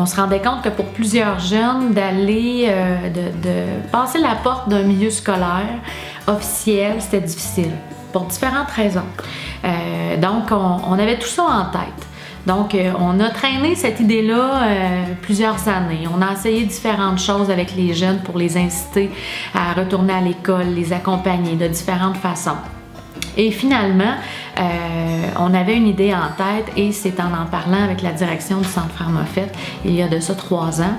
se rendait compte que pour plusieurs jeunes, d'aller, de passer la porte d'un milieu scolaire officiel, c'était difficile, pour différentes raisons. Donc, on avait tout ça en tête. Donc, on a traîné cette idée-là plusieurs années. On a essayé différentes choses avec les jeunes pour les inciter à retourner à l'école, les accompagner de différentes façons. Et finalement, on avait une idée en tête et c'est en parlant avec la direction du Centre Frères Moffett, il y a de ça 3 ans,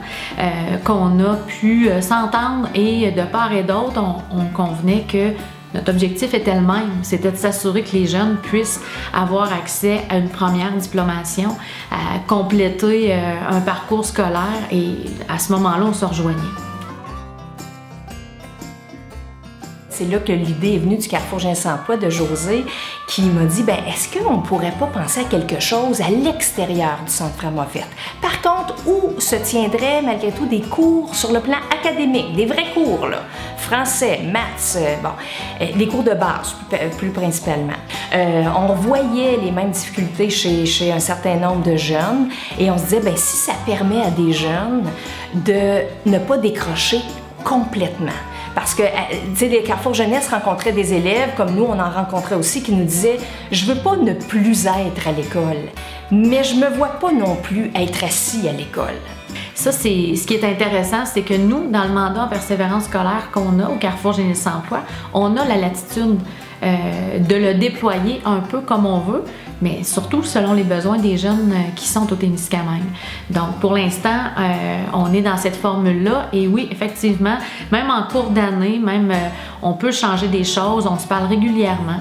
qu'on a pu s'entendre et de part et d'autre, on convenait que notre objectif était le même, c'était de s'assurer que les jeunes puissent avoir accès à une première diplomation, à compléter un parcours scolaire et à ce moment-là, on se rejoignait. C'est là que l'idée est venue du Carrefour Jeunesse Emploi de Josée qui m'a dit est-ce qu'on ne pourrait pas penser à quelque chose à l'extérieur du Centre Frères Moffett? Par contre, où se tiendraient malgré tout des cours sur le plan académique, des vrais cours, là, français, maths, des cours de base plus principalement. On voyait les mêmes difficultés chez un certain nombre de jeunes et on se disait si ça permet à des jeunes de ne pas décrocher complètement. Parce que, tu sais, les Carrefour Jeunesse rencontraient des élèves, comme nous, on en rencontrait aussi, qui nous disaient « Je veux pas ne plus être à l'école, mais je me vois pas non plus être assis à l'école. » Ça, c'est ce qui est intéressant, c'est que nous, dans le mandat en persévérance scolaire qu'on a au Carrefour Jeunesse Emploi, on a la latitude de le déployer un peu comme on veut, mais surtout selon les besoins des jeunes qui sont au Témiscamingue. Donc, pour l'instant, on est dans cette formule-là et oui, effectivement, même en cours d'année, on peut changer des choses, on se parle régulièrement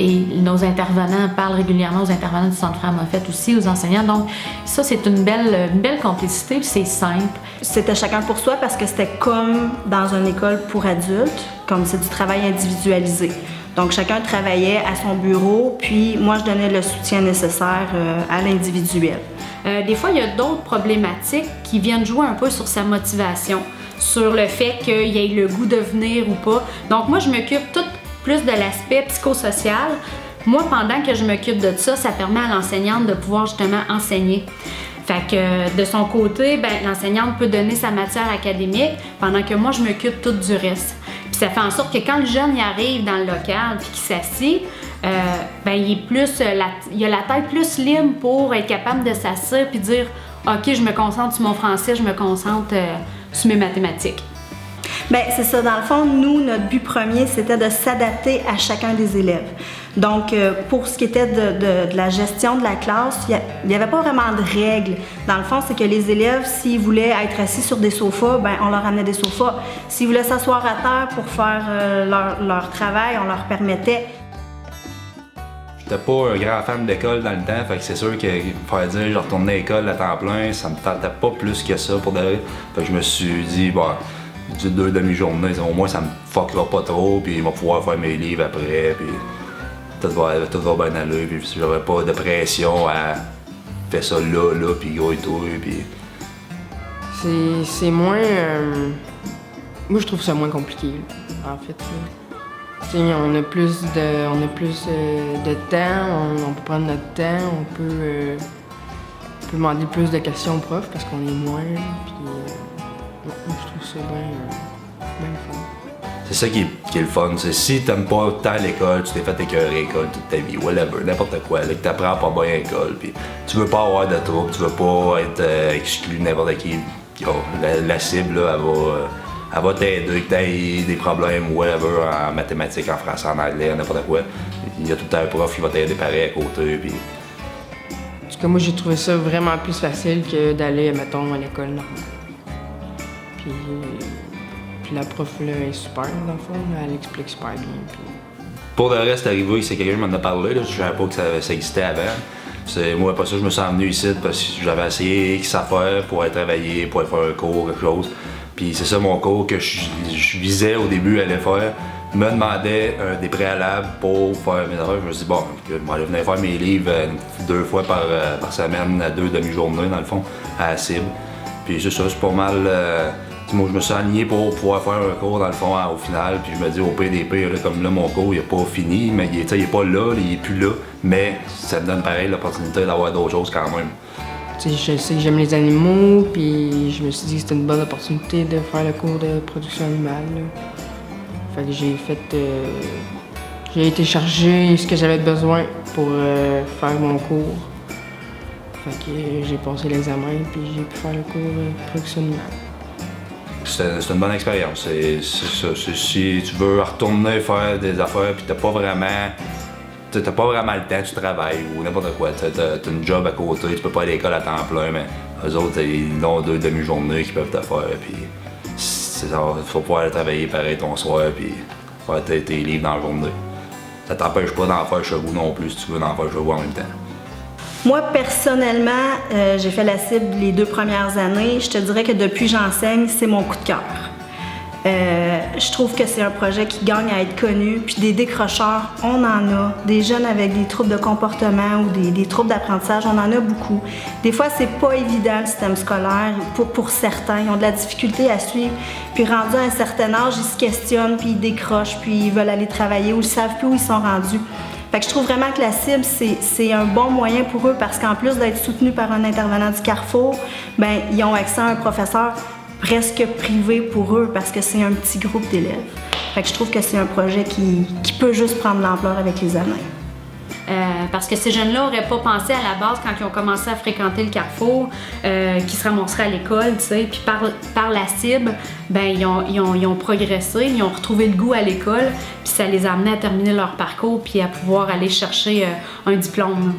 et nos intervenants parlent régulièrement aux intervenants du Centre Frères Moffett aussi, aux enseignants. Donc, ça, c'est une belle complicité, c'est simple. C'était chacun pour soi parce que c'était comme dans une école pour adultes, comme c'est du travail individualisé. Donc, chacun travaillait à son bureau, puis moi, je donnais le soutien nécessaire à l'individuel. Des fois, il y a d'autres problématiques qui viennent jouer un peu sur sa motivation, sur le fait qu'il ait le goût de venir ou pas. Donc, moi, je m'occupe tout plus de l'aspect psychosocial. Moi, pendant que je m'occupe de ça, ça permet à l'enseignante de pouvoir justement enseigner. Fait que de son côté, l'enseignante peut donner sa matière académique pendant que moi, je m'occupe tout du reste. Puis ça fait en sorte que quand le jeune y arrive dans le local puis qu'il s'assied, il a la tête plus libre pour être capable de s'asseoir puis dire « OK, je me concentre sur mon français, je me concentre sur mes mathématiques ». C'est ça. Dans le fond, nous, notre but premier, c'était de s'adapter à chacun des élèves. Donc, pour ce qui était de la gestion de la classe, il n'y avait pas vraiment de règles. Dans le fond, c'est que les élèves, s'ils voulaient être assis sur des sofas, on leur amenait des sofas. S'ils voulaient s'asseoir à terre pour faire leur travail, on leur permettait. J'étais pas un grand fan d'école dans le temps, fait que c'est sûr qu'il fallait dire je retournais à l'école à temps plein, ça me tentait pas plus que ça pour d'aller. Fait que je me suis dit, 2 demi-journées, au moins ça me fuckera pas trop, puis il va pouvoir faire mes livres après, puis tout va bien aller, puis j'aurais pas de pression à faire ça là, puis go et tout, puis... C'est moins... Moi, je trouve ça moins compliqué, en fait. T'sais, on a plus de temps, on peut prendre notre temps, on peut demander plus de questions aux profs parce qu'on est moins, puis je trouve ça bien fun. C'est ça qui est le fun, c'est si t'aimes pas tant l'école, tu t'es fait écœurer à l'école toute ta vie, whatever, n'importe quoi, là, que t'apprends pas bien à l'école, puis tu veux pas avoir de troubles, tu veux pas être exclu de n'importe qui. La cible, là, elle va t'aider, que t'aies des problèmes, whatever, en mathématiques, en français, en anglais, n'importe quoi. Il y a tout le temps un prof qui va t'aider pareil à côté, puis... En tout cas, moi, j'ai trouvé ça vraiment plus facile que d'aller, mettons, à l'école normale. Puis la prof, là, est super, dans le fond, elle explique super bien. Puis... Pour le reste, arrivé, c'est quelqu'un qui m'en a parlé, là, je savais pas que ça existait avant. Moi, après ça, je me suis emmené ici parce que j'avais essayé X affaires pour aller travailler, pour aller faire un cours, quelque chose. Puis c'est ça mon cours que je visais au début à aller faire. Je me demandais des préalables pour faire mes affaires. Je me suis dit, je vais aller venir faire mes livres 2 fois par semaine, à 2 demi-journées, dans le fond, à la cible. Puis c'est ça, c'est pas mal. Moi, je me suis aligné pour pouvoir faire un cours, dans le fond, au final. Puis je me dis, au PDP, là, comme là, mon cours, il n'est pas fini, mais il est pas là, il est plus là. Mais ça me donne pareil l'opportunité d'avoir d'autres choses quand même. je sais que j'aime les animaux, puis je me suis dit que c'était une bonne opportunité de faire le cours de production animale. Là. Fait que j'ai été chercher ce que j'avais besoin pour faire mon cours. Fait que j'ai passé l'examen, puis j'ai pu faire le cours de production animale. C'est une bonne expérience. C'est ça. Si tu veux retourner faire des affaires, puis t'as pas vraiment le temps, tu travailles ou n'importe quoi. T'as une job à côté, tu peux pas aller à l'école à temps plein, mais eux autres, ils ont 2 demi-journées qu'ils peuvent te faire, puis faut pouvoir aller travailler pareil ton soir, puis faire tes livres dans la journée. Ça t'empêche pas d'en faire chez vous non plus, si tu veux en faire chez vous en même temps. Moi, personnellement, j'ai fait la cible les 2 premières années. Je te dirais que depuis que j'enseigne, c'est mon coup de cœur. Je trouve que c'est un projet qui gagne à être connu. Puis des décrocheurs, on en a. Des jeunes avec des troubles de comportement ou des troubles d'apprentissage, on en a beaucoup. Des fois, c'est pas évident le système scolaire pour certains. Ils ont de la difficulté à suivre. Puis rendus à un certain âge, ils se questionnent, puis ils décrochent, puis ils veulent aller travailler ou ils savent plus où ils sont rendus. Fait que je trouve vraiment que la cible, c'est un bon moyen pour eux parce qu'en plus d'être soutenus par un intervenant du Carrefour, ben ils ont accès à un professeur presque privé pour eux parce que c'est un petit groupe d'élèves. Fait que je trouve que c'est un projet qui peut juste prendre l'ampleur avec les années. Parce que ces jeunes-là n'auraient pas pensé à la base, quand ils ont commencé à fréquenter le Carrefour, qu'ils se ramasseraient à l'école, tu sais. Puis par la cible, ben ils ont progressé, ils ont retrouvé le goût à l'école, puis ça les a amenés à terminer leur parcours, puis à pouvoir aller chercher un diplôme.